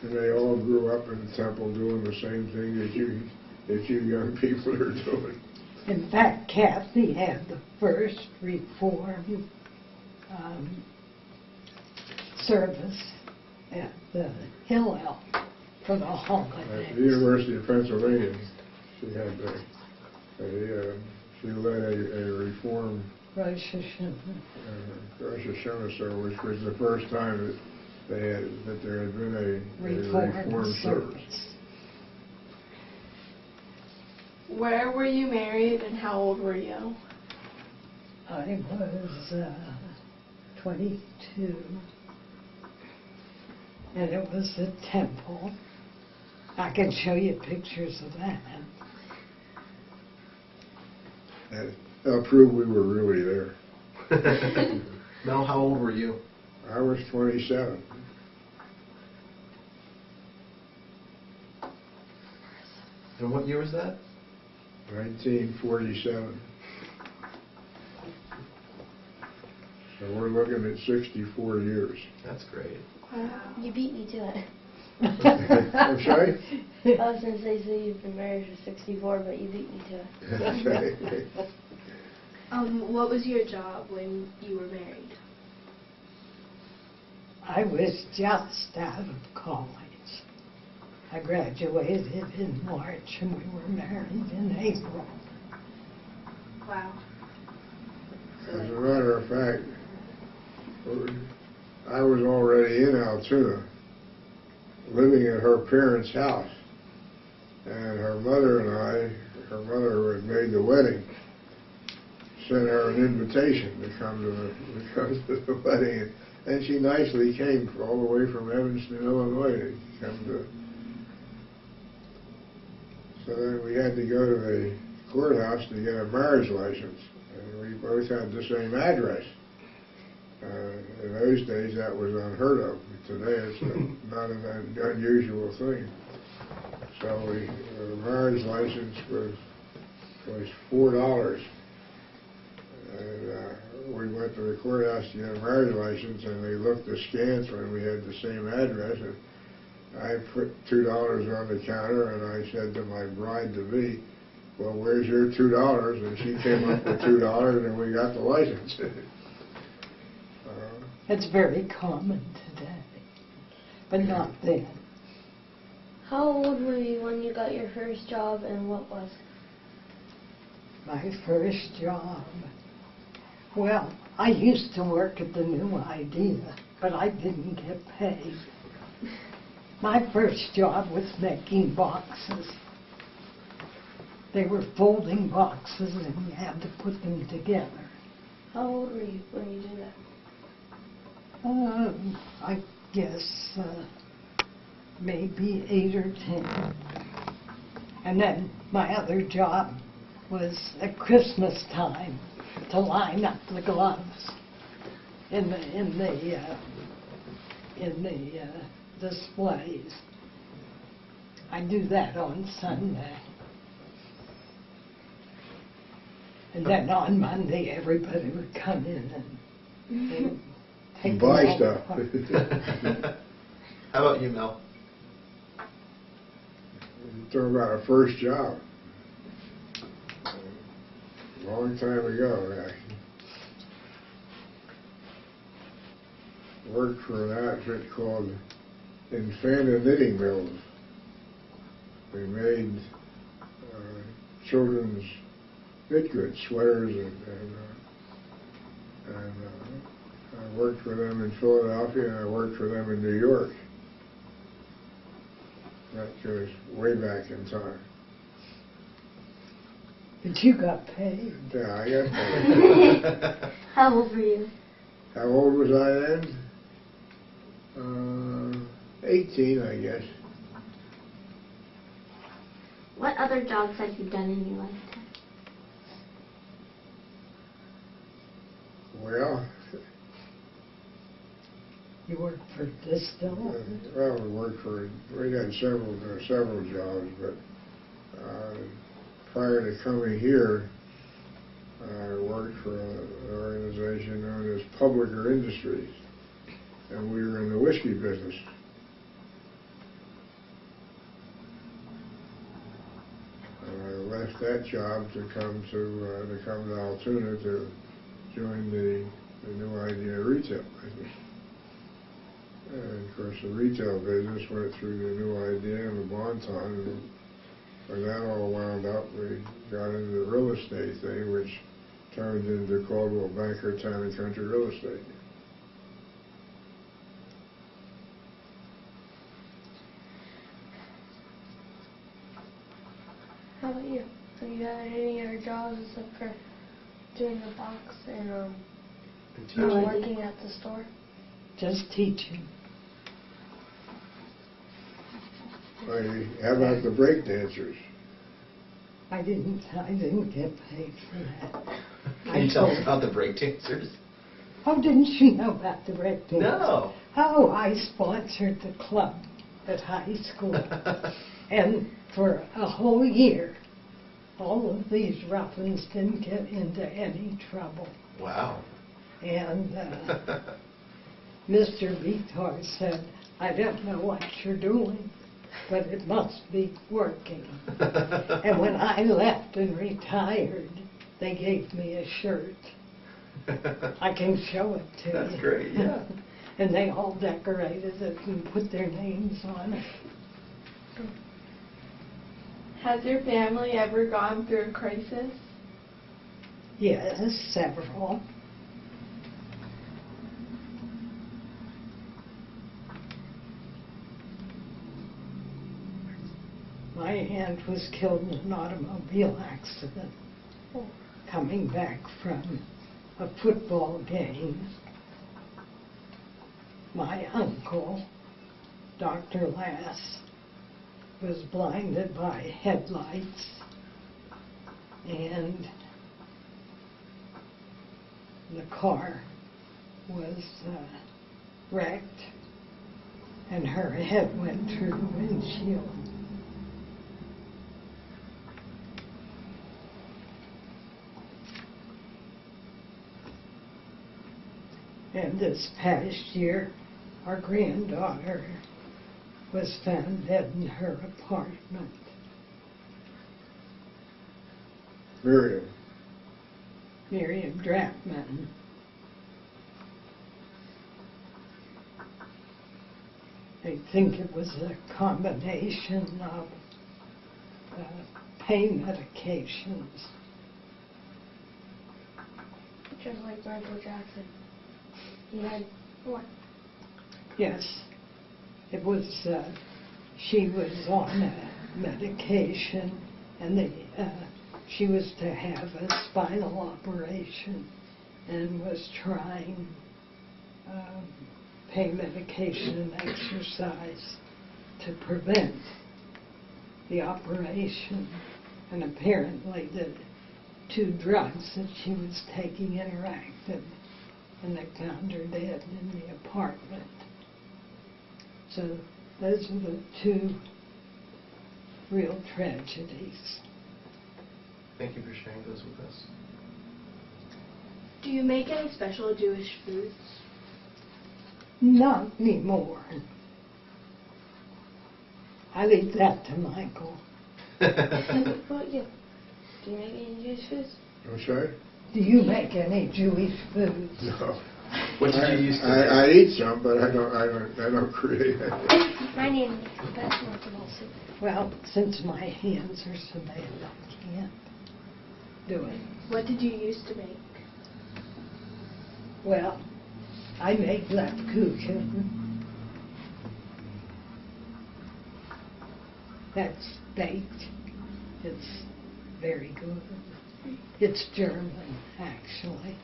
And they all grew up in the temple doing the same thing that you young people are doing. In fact, Kathy had the first Reform service at the Hillel for the holidays. At the University of Pennsylvania, she had she led a Reform Rosh Hashanah. Rosh Hashanah service, which was the first time that there had been a Reform service. Where were you married and how old were you? I was 22, and it was a temple. I can show you pictures of that. That'll prove we were really there. Mel, how old were you? I was 27. And what year was that? 1947. So we're looking at 64 years. That's great. Wow. You beat me to it. I'm sorry? I was going to say, so you've been married for 64, but you beat me to it. That's right. What was your job when you were married? I was just out of college. I graduated in March and we were married in April. Wow. As a matter of fact, I was already in Altoona, living at her parents' house. And her mother who had made the wedding, sent her an invitation to come to the wedding. And she nicely came all the way from Evanston, Illinois to come to. So then we had to go to the courthouse to get a marriage license. And we both had the same address. In those days, that was unheard of. Today, it's not an unusual thing. So the marriage license was $4. And we went to the courthouse to get a marriage license, and they looked askance when we had the same address. And I put $2 on the counter, and I said to my bride-to-be, "Well, where's your $2?" And she came up with $2, and we got the license. It's very common today, but not then. How old were you when you got your first job, and what was it? My first job. Well, I used to work at the New Idea, but I didn't get paid. My first job was making boxes. They were folding boxes and you had to put them together. How old were you when you did that? I guess maybe 8 or 10. And then my other job was at Christmas time to line up the gloves in the displays. I do that on Sunday. And then on Monday, everybody would come in and take buy them all stuff. apart. How about you, Mel? Talking about a first job. A long time ago, I worked for an outfit called Infanta Knitting Mills. We made children's knit goods, sweaters, and I worked for them in Philadelphia, and I worked for them in New York. That goes way back in time. But you got paid. Yeah, I got paid. How old were you? How old was I then? 18, I guess. What other jobs have you done in your lifetime? Well, You worked for Distiller. we had several jobs, but prior to coming here, I worked for an organization known as Publicker Industries, and we were in the whiskey business. left that job to come to Altoona to join the New Idea retail business. And of course, the retail business went through the New Idea and the Bonton, and when that all wound up, we got into the real estate thing, which turned into Caldwell Banker Town and Country Real Estate. How about you? Have you had any other jobs except for doing the box and working at the store? Just teaching. How about the break dancers? I didn't get paid for that. Can you tell us about the break dancers? Oh, didn't you know about the break dancers? No. Oh, I sponsored the club at high school. And for a whole year, all of these ruffians didn't get into any trouble. Wow. And Mr. Vitar said, I don't know what you're doing, but it must be working. And when I left and retired, they gave me a shirt. I can show it to you. That's great, yeah. And they all decorated it and put their names on it. Has your family ever gone through a crisis? Yes, several. My aunt was killed in an automobile accident coming back from a football game. My uncle, Dr. Lass, was blinded by headlights, and the car was wrecked, and her head went through the windshield. And this past year, our granddaughter was found dead in her apartment. Miriam. Miriam Drapman. I think it was a combination of pain medications. Just like Michael Jackson. He had what? Yes, it was, she was on a medication, and she was to have a spinal operation and was trying pain medication and exercise to prevent the operation. And apparently the two drugs that she was taking interacted, and they found her dead in the apartment. So those are the two real tragedies. Thank you for sharing those with us. Do you make any special Jewish foods? Not anymore. I leave that to Michael. What about you? Do you make any Jewish foods? I'm sorry? Do you make any Jewish foods? No. What did you used to do? I eat some, but I don't create it. My name is basketball soup. Well, since my hands are so bad, I can't do it. What did you used to make? Well, I make Lebkuchen. That's baked. It's very good. It's German, actually.